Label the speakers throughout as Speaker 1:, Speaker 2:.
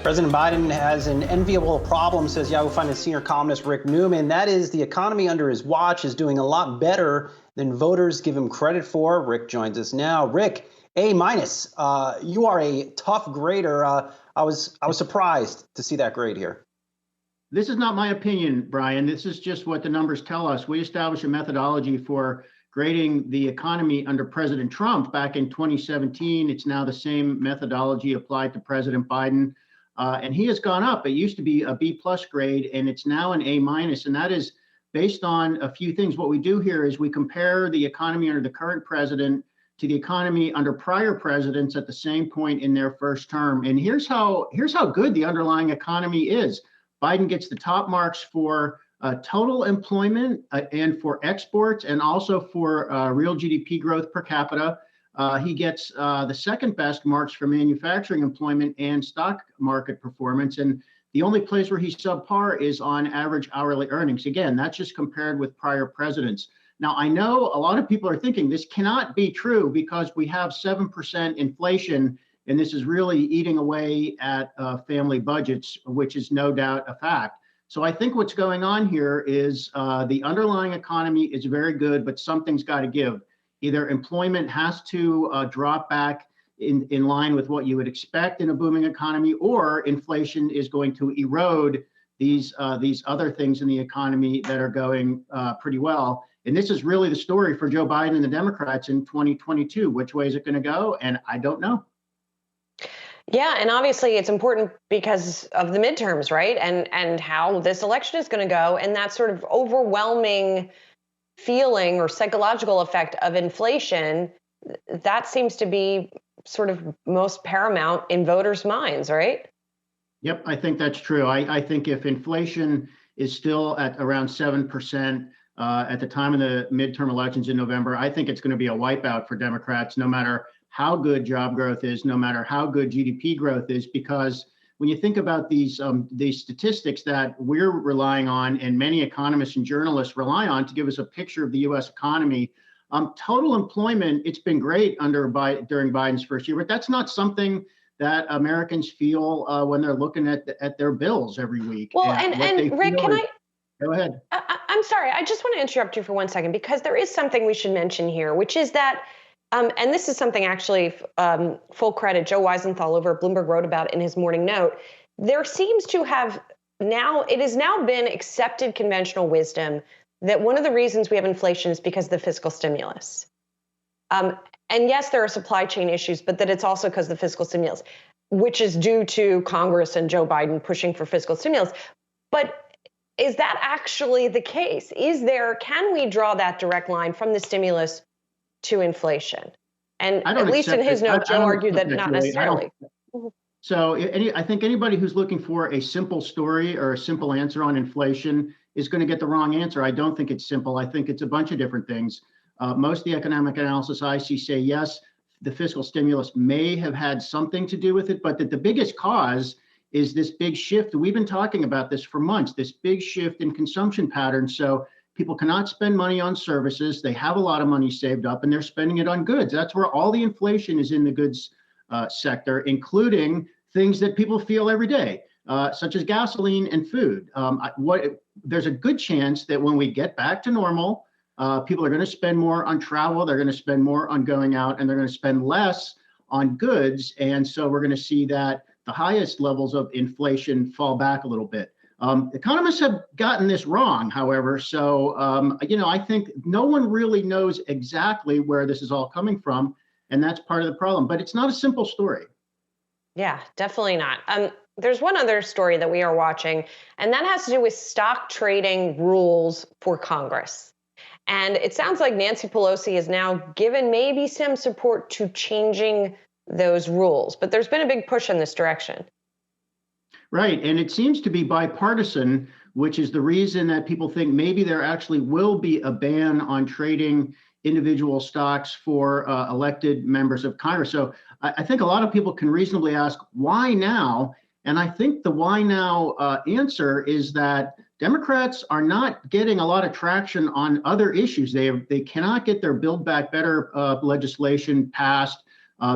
Speaker 1: President Biden has an enviable problem, says Yahoo Finance senior columnist Rick Newman. That is, the economy under his watch is doing a lot better than voters give him credit for. Rick joins us now. Rick, A minus. You are a tough grader. I was surprised to see that grade here.
Speaker 2: This is not my opinion, Brian. This is just what the numbers tell us. We established a methodology for grading the economy under President Trump back in 2017. It's now the same methodology applied to President Biden. And he has gone up. It used to be a B+ grade, and it's now an A-, and that is based on a few things. What we do here is we compare the economy under the current president to the economy under prior presidents at the same point in their first term. And here's how good the underlying economy is. Biden gets the top marks for total employment and for exports, and also for real GDP growth per capita. He gets the second best marks for manufacturing employment and stock market performance. And the only place where he's subpar is on average hourly earnings. Again, that's just compared with prior presidents. Now, I know a lot of people are thinking this cannot be true because we have 7% inflation, and this is really eating away at family budgets, which is no doubt a fact. So I think what's going on here is the underlying economy is very good, but something's got to give. Either employment has to drop back in line with what you would expect in a booming economy, or inflation is going to erode these other things in the economy that are going pretty well. And this is really the story for Joe Biden and the Democrats in 2022. Which way is it going to go? And I don't know.
Speaker 3: Yeah, and obviously it's important because of the midterms, right? And how this election is going to go, and that sort of overwhelming feeling or psychological effect of inflation, that seems to be sort of most paramount in voters' minds, right?
Speaker 2: Yep, I think that's true. I think if inflation is still at around 7% at the time of the midterm elections in November, I think it's going to be a wipeout for Democrats, no matter how good job growth is, no matter how good GDP growth is, because when you think about these statistics that we're relying on, and many economists and journalists rely on to give us a picture of the U.S. economy, total employment, it's been great during Biden's first year, but that's not something that Americans feel when they're looking at their bills every week.
Speaker 3: Well, and Rick,
Speaker 2: go ahead.
Speaker 3: I'm sorry, I just want to interrupt you for 1 second, because there is something we should mention here, which is that and this is something actually, full credit, Joe Weisenthal over at Bloomberg wrote about in his morning note. There seems to have it has now been accepted conventional wisdom that one of the reasons we have inflation is because of the fiscal stimulus. And yes, there are supply chain issues, but that it's also because of the fiscal stimulus, which is due to Congress and Joe Biden pushing for fiscal stimulus. But is that actually the case? Can we draw that direct line from the stimulus to inflation? And at least in his note, Joe argued that not necessarily.
Speaker 2: So I think anybody who's looking for a simple story or a simple answer on inflation is going to get the wrong answer. I don't think it's simple. I think it's a bunch of different things. Most of the economic analysis I see say, yes, the fiscal stimulus may have had something to do with it, but that the biggest cause is this big shift. We've been talking about this for months, this big shift in consumption patterns. So people cannot spend money on services. They have a lot of money saved up and they're spending it on goods. That's where all the inflation is, in the goods sector, including things that people feel every day, such as gasoline and food. There's a good chance that when we get back to normal, people are going to spend more on travel, they're going to spend more on going out, and they're going to spend less on goods. And so we're going to see that the highest levels of inflation fall back a little bit. Economists have gotten this wrong, however, so I think no one really knows exactly where this is all coming from, and that's part of the problem. But it's not a simple story.
Speaker 3: Yeah, definitely not. There's one other story that we are watching, and that has to do with stock trading rules for Congress. And it sounds like Nancy Pelosi has now given maybe some support to changing those rules, but there's been a big push in this direction.
Speaker 2: Right. And it seems to be bipartisan, which is the reason that people think maybe there actually will be a ban on trading individual stocks for elected members of Congress. So I think a lot of people can reasonably ask, why now? And I think the why now answer is that Democrats are not getting a lot of traction on other issues. They cannot get their Build Back Better legislation passed.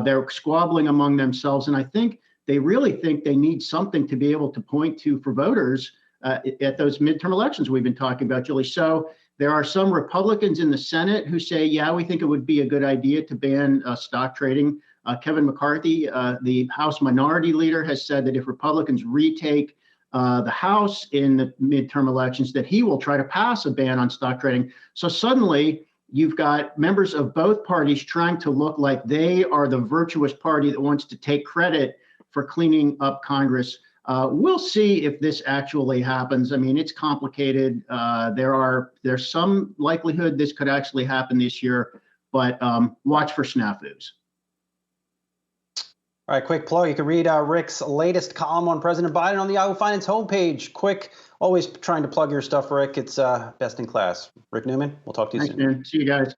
Speaker 2: They're squabbling among themselves. And I think they really think they need something to be able to point to for voters at those midterm elections we've been talking about, Julie. So there are some Republicans in the Senate who say, yeah, we think it would be a good idea to ban stock trading. Kevin McCarthy, the House Minority Leader, has said that if Republicans retake the House in the midterm elections, that he will try to pass a ban on stock trading. So suddenly you've got members of both parties trying to look like they are the virtuous party that wants to take credit for cleaning up Congress. We'll see if this actually happens. I mean, it's complicated. There's some likelihood this could actually happen this year, but watch for snafus.
Speaker 1: All right, quick plug. You can read Rick's latest column on President Biden on the Yahoo Finance homepage. Quick, always trying to plug your stuff, Rick. It's best in class. Rick Newman, we'll talk to you soon.
Speaker 2: Thanks, man. See you guys.